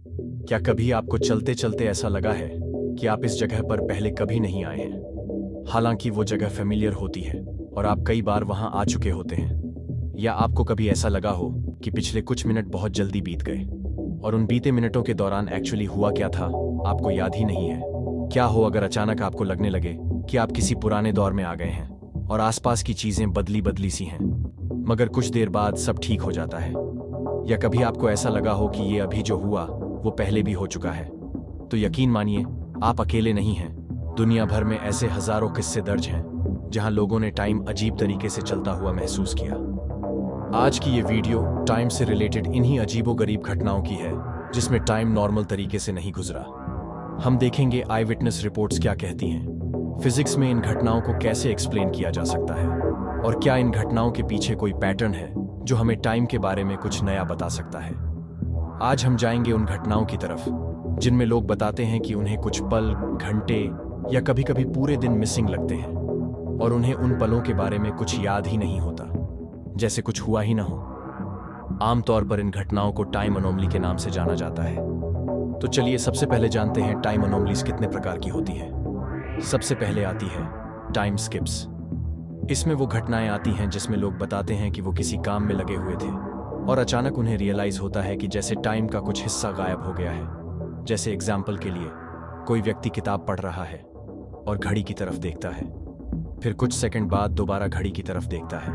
क्या कभी आपको चलते चलते ऐसा लगा है कि आप इस जगह पर पहले कभी नहीं आए हैं, हालांकि वो जगह फेमिलियर होती है और आप कई बार वहां आ चुके होते हैं? या आपको कभी ऐसा लगा हो कि पिछले कुछ मिनट बहुत जल्दी बीत गए और उन बीते मिनटों के दौरान एक्चुअली हुआ क्या था आपको याद ही नहीं है? क्या हो अगर अचानक आपको लगने लगे कि आप किसी पुराने दौर में आ गए हैं और आसपास की चीजें बदली बदली सी हैं, मगर कुछ देर बाद सब ठीक हो जाता है? या कभी आपको ऐसा लगा हो कि ये अभी जो हुआ वो पहले भी हो चुका है? तो यकीन मानिए, आप अकेले नहीं हैं। दुनिया भर में ऐसे हजारों किस्से दर्ज हैं जहां लोगों ने टाइम अजीब तरीके से चलता हुआ महसूस किया। आज की ये वीडियो टाइम से रिलेटेड इन्हीं अजीबोगरीब घटनाओं की है जिसमें टाइम नॉर्मल तरीके से नहीं गुजरा। हम देखेंगे आई विटनेस रिपोर्ट्स क्या कहती हैं, फिजिक्स में इन घटनाओं को कैसे एक्सप्लेन किया जा सकता है, और क्या इन घटनाओं के पीछे कोई पैटर्न है जो हमें टाइम के बारे में कुछ नया बता सकता है। आज हम जाएंगे उन घटनाओं की तरफ जिनमें लोग बताते हैं कि उन्हें कुछ पल, घंटे या कभी कभी पूरे दिन मिसिंग लगते हैं और उन्हें उन पलों के बारे में कुछ याद ही नहीं होता, जैसे कुछ हुआ ही ना हो। आमतौर पर इन घटनाओं को टाइम अनोमली के नाम से जाना जाता है। तो चलिए सबसे पहले जानते हैं टाइम अनोमलीज कितने प्रकार की होती है। सबसे पहले आती है टाइम स्किप्स। इसमें वो घटनाएं आती हैं जिसमें लोग बताते हैं कि वो किसी काम में लगे हुए थे और अचानक उन्हें रियलाइज होता है कि जैसे टाइम का कुछ हिस्सा गायब हो गया है। जैसे एग्जाम्पल के लिए, कोई व्यक्ति किताब पढ़ रहा है और घड़ी की तरफ देखता है, फिर कुछ सेकंड बाद दोबारा घड़ी की तरफ देखता है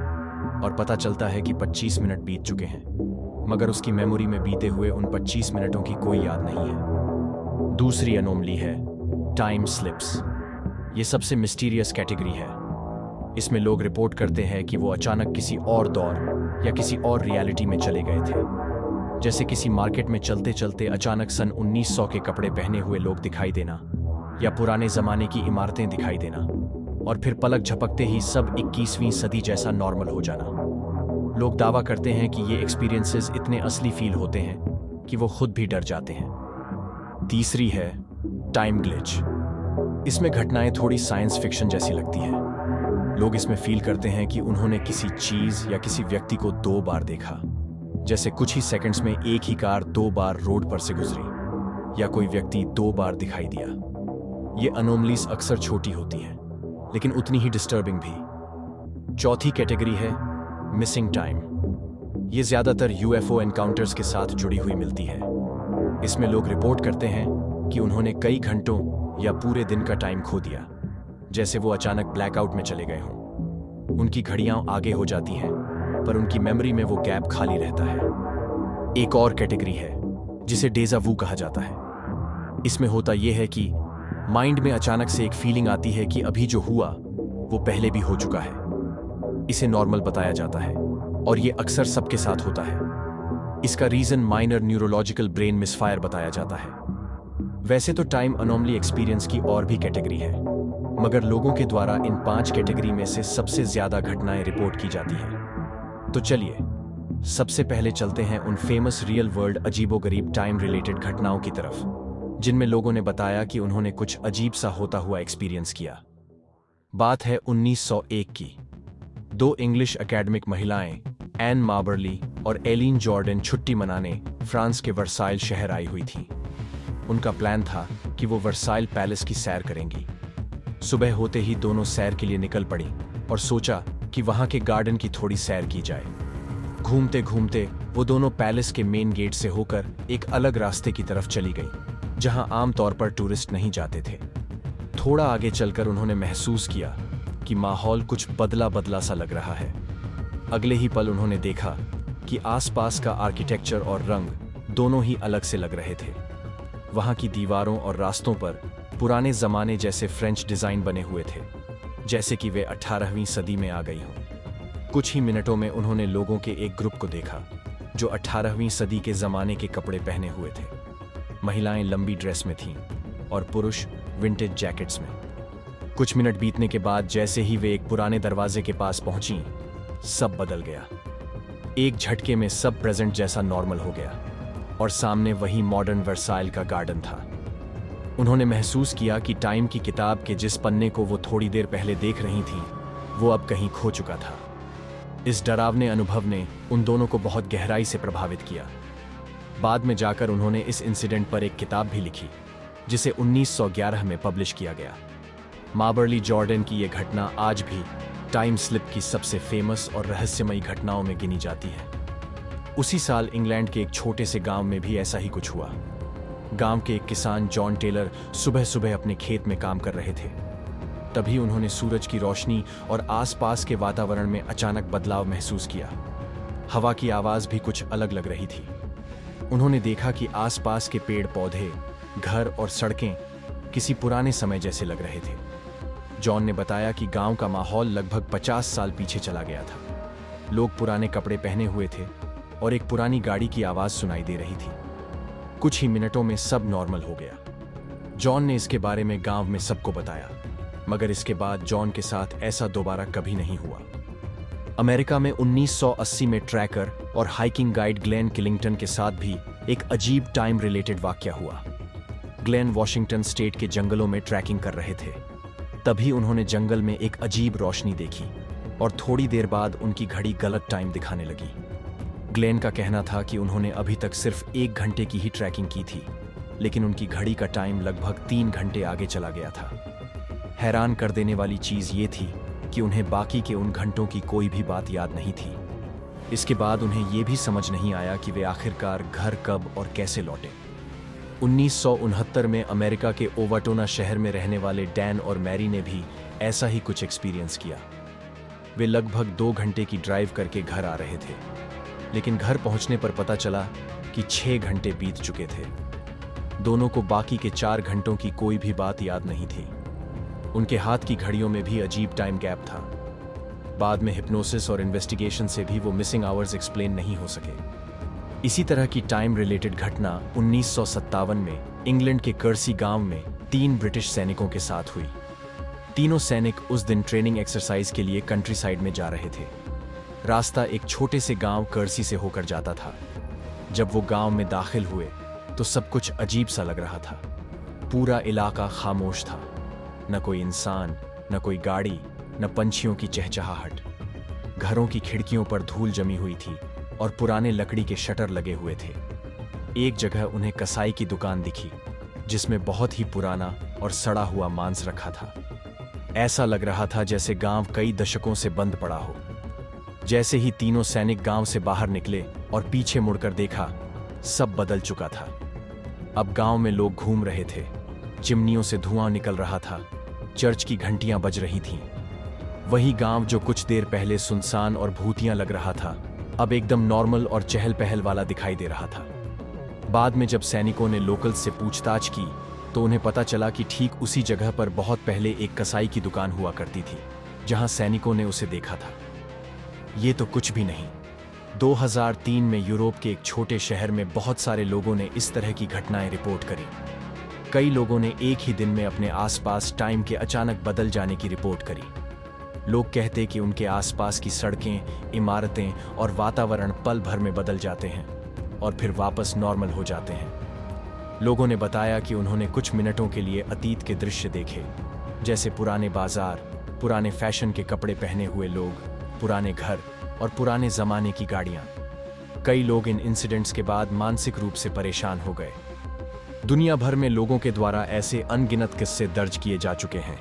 और पता चलता है कि 25 मिनट बीत चुके हैं, मगर उसकी मेमोरी में बीते हुए उन 25 मिनटों की कोई याद नहीं है। दूसरी अनोमली है टाइम स्लिप्स। ये सबसे मिस्टीरियस कैटेगरी है। इसमें लोग रिपोर्ट करते हैं कि वो अचानक किसी और दौर या किसी और रियलिटी में चले गए थे। जैसे किसी मार्केट में चलते चलते अचानक सन 1900 के कपड़े पहने हुए लोग दिखाई देना, या पुराने जमाने की इमारतें दिखाई देना, और फिर पलक झपकते ही सब 21वीं सदी जैसा नॉर्मल हो जाना। लोग दावा करते हैं कि ये एक्सपीरियंसेस इतने असली फील होते हैं कि वो खुद भी डर जाते हैं। तीसरी है टाइम ग्लिच। इसमें घटनाएं थोड़ी साइंस फिक्शन जैसी लगती हैं। लोग इसमें फील करते हैं कि उन्होंने किसी चीज या किसी व्यक्ति को 2 बार देखा, जैसे कुछ ही सेकंड्स में एक ही कार 2 बार रोड पर से गुजरी, या कोई व्यक्ति 2 बार दिखाई दिया। ये अनोमलीज अक्सर छोटी होती हैं, लेकिन उतनी ही डिस्टर्बिंग भी। चौथी कैटेगरी है मिसिंग टाइम। ये ज्यादातर यूएफओ एनकाउंटर्स के साथ जुड़ी हुई मिलती है। इसमें लोग रिपोर्ट करते हैं कि उन्होंने कई घंटों या पूरे दिन का टाइम खो दिया, जैसे वो अचानक ब्लैकआउट में चले गए हों। उनकी घड़ियां आगे हो जाती हैं, पर उनकी मेमोरी में वो गैप खाली रहता है। एक और कैटेगरी है जिसे डेजा वू कहा जाता है। इसमें होता यह है कि माइंड में अचानक से एक फीलिंग आती है कि अभी जो हुआ वो पहले भी हो चुका है। इसे नॉर्मल बताया जाता है और ये अक्सर सबके साथ होता है। इसका reason minor neurological brain misfire बताया जाता है। वैसे तो टाइम अनोमली एक्सपीरियंस की और भी कैटेगरी है, मगर लोगों के द्वारा इन 5 कैटेगरी में से सबसे ज्यादा घटनाएं रिपोर्ट की जाती हैं। तो चलिए सबसे पहले चलते हैं उन फेमस रियल वर्ल्ड अजीबोगरीब टाइम रिलेटेड घटनाओं की तरफ जिनमें लोगों ने बताया कि उन्होंने कुछ अजीब सा होता हुआ एक्सपीरियंस किया। बात है 1901 की। 2 इंग्लिश एकेडमिक महिलाएं एन मार्बरली और एलिन जॉर्डन छुट्टी मनाने फ्रांस के वर्साइल शहर आई हुई थीं। उनका प्लान था कि वो वर्साइल पैलेस की सैर करेंगी। सुबह होते ही दोनों सैर के लिए निकल पड़ी और सोचा कि वहां के गार्डन की थोड़ी सैर की जाए। घूमते घूमते वो दोनों पैलेस के मेन गेट से होकर एक अलग रास्ते की तरफ चली गई जहां आमतौर पर टूरिस्ट नहीं जाते थे। थोड़ा आगे चलकर उन्होंने महसूस किया कि माहौल कुछ बदला बदला सा लग रहा है। अगले ही पल उन्होंने देखा कि आसपास का आर्किटेक्चर और रंग दोनों ही अलग से लग रहे थे। वहां की दीवारों और रास्तों पर पुराने जमाने जैसे फ्रेंच डिजाइन बने हुए थे, जैसे कि वे 18वीं सदी में आ गई हों। कुछ ही मिनटों में उन्होंने लोगों के एक ग्रुप को देखा जो 18वीं सदी के जमाने के कपड़े पहने हुए थे। महिलाएं लंबी ड्रेस में थीं और पुरुष विंटेज जैकेट्स में। कुछ मिनट बीतने के बाद जैसे ही वे एक पुराने दरवाजे के पास पहुंची, सब बदल गया। एक झटके में सब प्रेजेंट जैसा नॉर्मल हो गया और सामने वही मॉडर्न वर्साइल का गार्डन था। उन्होंने महसूस किया कि टाइम की किताब के जिस पन्ने को वो थोड़ी देर पहले देख रही थीं, वो अब कहीं खो चुका था। इस डरावने अनुभव ने उन दोनों को बहुत गहराई से प्रभावित किया। बाद में जाकर उन्होंने इस इंसिडेंट पर एक किताब भी लिखी, जिसे 1911 में पब्लिश किया गया। माबर्ली जॉर्डन की यह घटना आज भी टाइम स्लिप की सबसे फेमस और रहस्यमयी घटनाओं में गिनी जाती है। उसी साल इंग्लैंड के एक छोटे से गांव में भी ऐसा ही कुछ हुआ। गांव के एक किसान जॉन टेलर सुबह सुबह अपने खेत में काम कर रहे थे। तभी उन्होंने सूरज की रोशनी और आसपास के वातावरण में अचानक बदलाव महसूस किया। हवा की आवाज भी कुछ अलग लग रही थी। उन्होंने देखा कि आसपास के पेड़ पौधे, घर और सड़कें किसी पुराने समय जैसे लग रहे थे। जॉन ने बताया कि गांव का माहौल लगभग 50 साल पीछे चला गया था। लोग पुराने कपड़े पहने हुए थे और एक पुरानी गाड़ी की आवाज सुनाई दे रही थी। कुछ ही मिनटों में सब नॉर्मल हो गया। जॉन ने इसके बारे में गांव में सबको बताया, मगर इसके बाद जॉन के साथ ऐसा दोबारा कभी नहीं हुआ। अमेरिका में 1980 में ट्रैकर और हाइकिंग गाइड ग्लेन किलिंगटन के साथ भी एक अजीब टाइम रिलेटेड वाकया हुआ। ग्लेन वॉशिंगटन स्टेट के जंगलों में ट्रैकिंग कर रहे थे। तभी उन्होंने जंगल में एक अजीब रोशनी देखी और थोड़ी देर बाद उनकी घड़ी गलत टाइम दिखाने लगी। ग्लेन का कहना था कि उन्होंने अभी तक सिर्फ 1 घंटे की ही ट्रैकिंग की थी, लेकिन उनकी घड़ी का टाइम लगभग 3 घंटे आगे चला गया था। हैरान कर देने वाली चीज ये थी कि उन्हें बाकी के उन घंटों की कोई भी बात याद नहीं थी। इसके बाद उन्हें यह भी समझ नहीं आया कि वे आखिरकार घर कब और कैसे लौटे। 1969 में अमेरिका के ओवाटोना शहर में रहने वाले डैन और मैरी ने भी ऐसा ही कुछ एक्सपीरियंस किया। वे लगभग 2 घंटे की ड्राइव करके घर आ रहे थे, लेकिन घर पहुंचने पर पता चला कि 6 घंटे बीत चुके थे। दोनों को बाकी के 4 घंटों की कोई भी बात याद नहीं थी। उनके हाथ की घड़ियों में भी अजीब टाइम गैप था। बाद में हिप्नोसिस और इन्वेस्टिगेशन से भी वो मिसिंग आवर्स एक्सप्लेन नहीं हो सके। इसी तरह की टाइम रिलेटेड घटना 1957 में इंग्लैंड के कर्सी गांव में 3 ब्रिटिश सैनिकों के साथ हुई। तीनों सैनिक उस दिन ट्रेनिंग एक्सरसाइज के लिए कंट्री साइड में जा रहे थे। रास्ता एक छोटे से गांव कर्सी से होकर जाता था। जब वो गांव में दाखिल हुए तो सब कुछ अजीब सा लग रहा था। पूरा इलाका खामोश था। न कोई इंसान, न कोई गाड़ी, न पंछियों की चहचहाहट। घरों की खिड़कियों पर धूल जमी हुई थी और पुराने लकड़ी के शटर लगे हुए थे। एक जगह उन्हें कसाई की दुकान दिखी, जिसमें बहुत ही पुराना और सड़ा हुआ मांस रखा था। ऐसा लग रहा था जैसे गांव कई दशकों से बंद पड़ा हो। जैसे ही तीनों सैनिक गांव से बाहर निकले और पीछे मुड़कर देखा, सब बदल चुका था। अब गांव में लोग घूम रहे थे, चिमनियों से धुआं निकल रहा था, चर्च की घंटियां बज रही थीं। वही गांव जो कुछ देर पहले सुनसान और भूतिया लग रहा था, अब एकदम नॉर्मल और चहल पहल वाला दिखाई दे रहा था। बाद में जब सैनिकों ने लोकल से पूछताछ की तो उन्हें पता चला कि ठीक उसी जगह पर बहुत पहले एक कसाई की दुकान हुआ करती थी, जहां सैनिकों ने उसे देखा था। ये तो कुछ भी नहीं। 2003 में यूरोप के एक छोटे शहर में बहुत सारे लोगों ने इस तरह की घटनाएं रिपोर्ट करी। कई लोगों ने एक ही दिन में अपने आसपास टाइम के अचानक बदल जाने की रिपोर्ट करी। लोग कहते कि उनके आसपास की सड़कें, इमारतें और वातावरण पल भर में बदल जाते हैं और फिर वापस नॉर्मल हो जाते हैं। लोगों ने बताया कि उन्होंने कुछ मिनटों के लिए अतीत के दृश्य देखे, जैसे पुराने बाजार, पुराने फैशन के कपड़े पहने हुए लोग, पुराने घर और पुराने जमाने की गाड़ियां। कई लोग इन इंसिडेंट्स के बाद मानसिक रूप से परेशान हो गए। दुनिया भर में लोगों के द्वारा ऐसे अनगिनत किस्से दर्ज किए जा चुके हैं।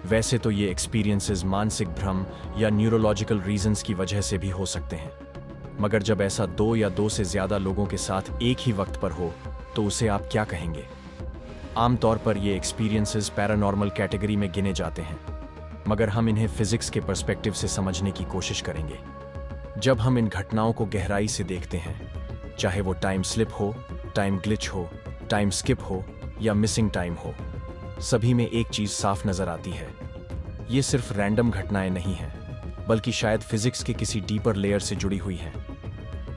वैसे तो ये एक्सपीरियंसेस मानसिक भ्रम या न्यूरोलॉजिकल रीजंस की वजह से भी हो सकते हैं, मगर जब ऐसा 2 या 2 से ज्यादा लोगों के साथ एक ही वक्त पर हो तो उसे आप क्या कहेंगे? आमतौर पर ये एक्सपीरियंसेस पैरानॉर्मल कैटेगरी में गिने जाते हैं, मगर हम इन्हें फिजिक्स के पर्सपेक्टिव से समझने की कोशिश करेंगे। जब हम इन घटनाओं को गहराई से देखते हैं, चाहे वो टाइम स्लिप हो, टाइम ग्लिच हो, टाइम स्किप हो या मिसिंग टाइम हो, सभी में एक चीज साफ नजर आती है। ये सिर्फ रैंडम घटनाएं नहीं हैं, बल्कि शायद फिजिक्स के किसी डीपर लेयर से जुड़ी हुई हैं।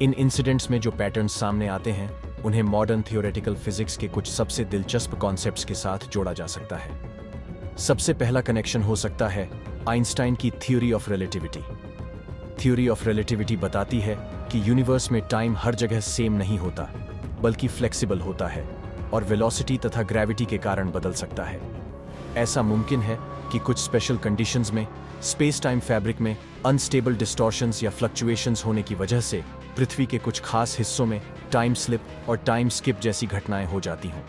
इन इंसिडेंट्स में जो पैटर्न्स सामने आते हैं, उन्हें मॉडर्न थियोरेटिकल फिजिक्स के कुछ सबसे दिलचस्प कॉन्सेप्ट्स के साथ जोड़ा जा सकता है। सबसे पहला कनेक्शन हो सकता है आइंस्टाइन की theory of relativity. Theory of relativity बताती है कि यूनिवर्स में टाइम हर जगह सेम नहीं होता, बल्कि फ्लेक्सिबल होता है और वेलोसिटी तथा ग्रेविटी के कारण बदल सकता है। ऐसा मुमकिन है कि कुछ स्पेशल कंडीशंस में स्पेस टाइम फैब्रिक में अनस्टेबल डिस्टॉर्शंस या फ्लक्चुएशंस होने की वजह से पृथ्वी के कुछ खास हिस्सों में टाइम स्लिप और टाइम स्किप जैसी घटनाएं हो जाती हों।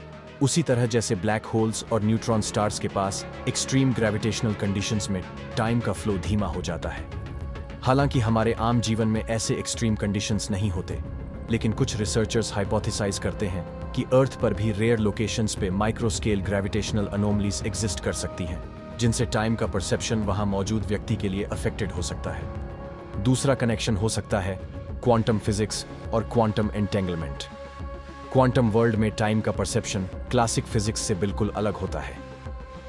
उसी तरह जैसे ब्लैक होल्स और न्यूट्रॉन स्टार्स के पास एक्सट्रीम ग्रेविटेशनल कंडीशंस में टाइम का फ्लो धीमा हो जाता है। हालांकि हमारे आम जीवन में ऐसे एक्सट्रीम कंडीशंस नहीं होते, लेकिन कुछ रिसर्चर्स हाइपोथेसाइज करते हैं कि अर्थ पर भी रेयर लोकेशंस पे micro scale gravitational anomalies exist कर सकती हैं, जिनसे टाइम का परसेप्शन वहां मौजूद व्यक्ति के लिए अफेक्टेड हो सकता है। दूसरा कनेक्शन हो सकता है क्वांटम फिजिक्स और क्वांटम एंटेंगलमेंट। क्वांटम वर्ल्ड में टाइम का परसेप्शन क्लासिक फिजिक्स से बिल्कुल अलग होता है।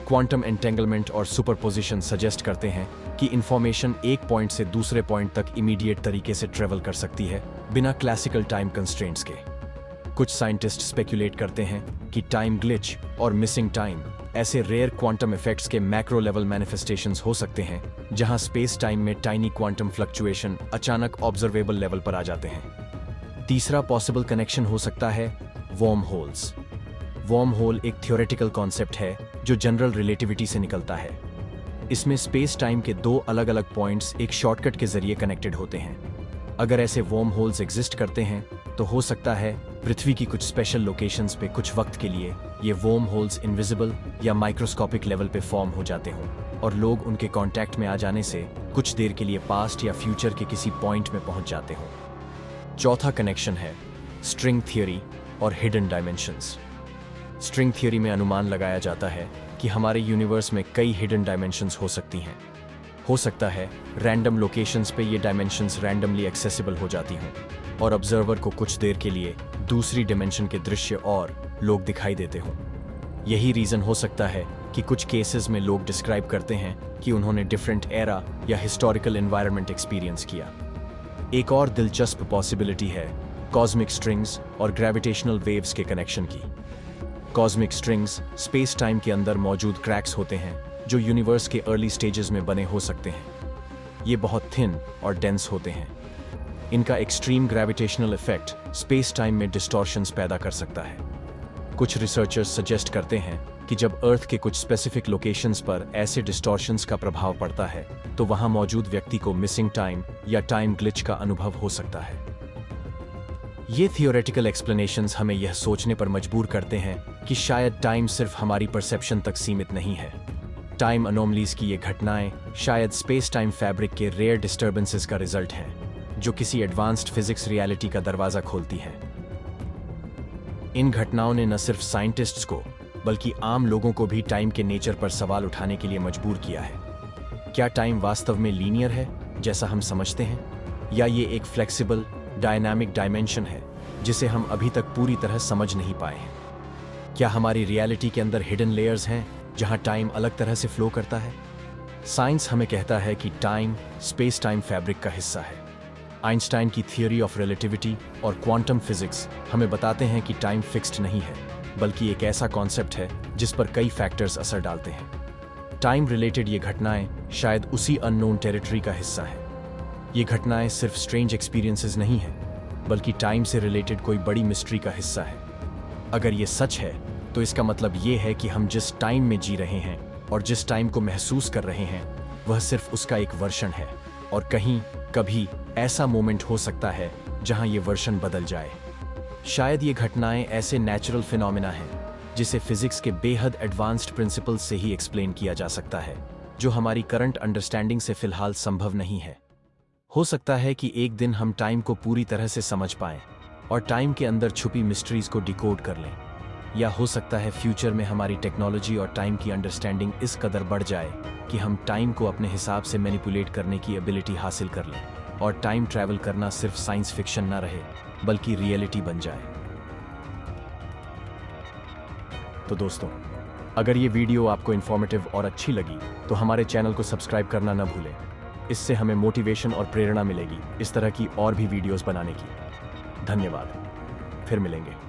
क्वांटम एंटेंगलमेंट और सुपरपोजिशन सजेस्ट करते हैं कि इंफॉर्मेशन एक पॉइंट से दूसरे पॉइंट तक इमीडिएट तरीके से ट्रेवल कर सकती है, बिना क्लासिकल टाइम कंस्ट्रेंट्स के। कुछ साइंटिस्ट स्पेक्युलेट करते हैं कि टाइम ग्लिच और मिसिंग टाइम ऐसे रेयर क्वांटम इफेक्ट्स के मैक्रो लेवल मैनिफेस्टेशंस हो सकते हैं, जहां स्पेस टाइम में टाइनी क्वांटम फ्लक्चुएशन अचानक ऑब्जर्वेबल लेवल पर आ जाते हैं। तीसरा पॉसिबल कनेक्शन हो सकता है वॉर्म होल्स। वॉर्म होल एक थ्योरेटिकल कॉन्सेप्ट है जो जनरल रिलेटिविटी से निकलता है। इसमें स्पेस टाइम के दो अलग अलग पॉइंट्स एक शॉर्टकट के जरिए कनेक्टेड होते हैं। अगर ऐसे वॉर्म होल्स एग्जिस्ट करते हैं तो हो सकता है पृथ्वी की कुछ स्पेशल लोकेशंस पे कुछ वक्त के लिए ये वॉर्म होल्स इनविजिबल या माइक्रोस्कोपिक लेवल पे फॉर्म हो जाते हों और लोग उनके कांटेक्ट में आ जाने से कुछ देर के लिए पास्ट या फ्यूचर के किसी पॉइंट में पहुंच जाते हों। चौथा कनेक्शन है स्ट्रिंग थियरी और हिडन डायमेंशंस। स्ट्रिंग थियरी में अनुमान लगाया जाता है कि हमारे यूनिवर्स में कई हिडन डायमेंशंस हो सकती हैं। हो सकता है रैंडम लोकेशंस पे ये डायमेंशंस रैंडमली एक्सेसिबल हो जाती हों और ऑब्जर्वर को कुछ देर के लिए दूसरी डिमेंशन के दृश्य और लोग दिखाई देते हों। यही रीजन हो सकता है कि कुछ केसेस में लोग डिस्क्राइब करते हैं कि उन्होंने डिफरेंट एरा या हिस्टोरिकल एनवायरनमेंट एक्सपीरियंस किया। एक और दिलचस्प पॉसिबिलिटी है कॉस्मिक स्ट्रिंग्स और ग्रेविटेशनल वेव्स के कनेक्शन की। कॉस्मिक स्ट्रिंग्स स्पेस टाइम के अंदर मौजूद क्रैक्स होते हैं जो यूनिवर्स के अर्ली स्टेजेस में बने हो सकते हैं। ये बहुत थिन और डेंस होते हैं। इनका extreme gravitational effect space time में डिस्टॉर्शंस पैदा कर सकता है। कुछ रिसर्चर्स सजेस्ट करते हैं कि जब अर्थ के कुछ स्पेसिफिक लोकेशंस पर ऐसे डिस्टॉर्शंस का प्रभाव पड़ता है तो वहां मौजूद व्यक्ति को मिसिंग टाइम या टाइम ग्लिच का अनुभव हो सकता है। ये थियोरेटिकल एक्सप्लेनेशंस हमें यह सोचने पर मजबूर करते हैं कि शायद टाइम सिर्फ हमारी परसेप्शन तक सीमित नहीं है। टाइम अनोमलीज की ये घटनाएं शायद स्पेस टाइम फैब्रिक के रेयर डिस्टर्बेंसेस का रिजल्ट हैं, जो किसी एडवांस्ड फिजिक्स रियलिटी का दरवाजा खोलती हैं। इन घटनाओं ने न सिर्फ साइंटिस्ट्स को बल्कि आम लोगों को भी टाइम के नेचर पर सवाल उठाने के लिए मजबूर किया है। क्या टाइम वास्तव में लीनियर है जैसा हम समझते हैं, या ये एक फ्लेक्सिबल डायनामिक डायमेंशन है जिसे हम अभी तक पूरी तरह समझ नहीं पाए हैं? क्या हमारी रियलिटी के अंदर हिडन लेयर्स हैं जहां टाइम अलग तरह से फ्लो करता है? साइंस हमें कहता है कि टाइम स्पेस टाइम फैब्रिक का हिस्सा है। आइंस्टाइन की थियरी ऑफ रिलेटिविटी और क्वांटम फिजिक्स हमें बताते हैं कि टाइम फिक्स्ड नहीं है, बल्कि एक ऐसा कॉन्सेप्ट है जिस पर कई फैक्टर्स असर डालते हैं। टाइम रिलेटेड ये घटनाएं शायद उसी अननोन टेरिटरी का हिस्सा है। ये घटनाएं सिर्फ स्ट्रेंज एक्सपीरियंसेस नहीं हैं, बल्कि टाइम से रिलेटेड कोई बड़ी मिस्ट्री का हिस्सा है। अगर ये सच है तो इसका मतलब ये है कि हम जिस टाइम में जी रहे हैं और जिस टाइम को महसूस कर रहे हैं वह सिर्फ उसका एक वर्जन है, और कहीं कभी ऐसा मोमेंट हो सकता है जहां ये वर्जन बदल जाए। शायद ये घटनाएं ऐसे नेचुरल फिनोमेना हैं जिसे फिजिक्स के बेहद एडवांस्ड प्रिंसिपल्स से ही एक्सप्लेन किया जा सकता है, जो हमारी करंट अंडरस्टैंडिंग से फिलहाल संभव नहीं है। हो सकता है कि एक दिन हम टाइम को पूरी तरह से समझ पाएं और टाइम के अंदर छुपी मिस्ट्रीज को डिकोड कर लें, या हो सकता है फ्यूचर में हमारी टेक्नोलॉजी और टाइम की अंडरस्टैंडिंग इस कदर बढ़ जाए कि हम टाइम को अपने हिसाब से मैनिपुलेट करने की एबिलिटी हासिल कर लें और टाइम ट्रैवल करना सिर्फ साइंस फिक्शन ना रहे बल्कि रियलिटी बन जाए। तो दोस्तों, अगर ये वीडियो आपको इन्फॉर्मेटिव और अच्छी लगी तो हमारे चैनल को सब्सक्राइब करना न भूलें। इससे हमें मोटिवेशन और प्रेरणा मिलेगी इस तरह की और भी वीडियोस बनाने की। धन्यवाद। फिर मिलेंगे।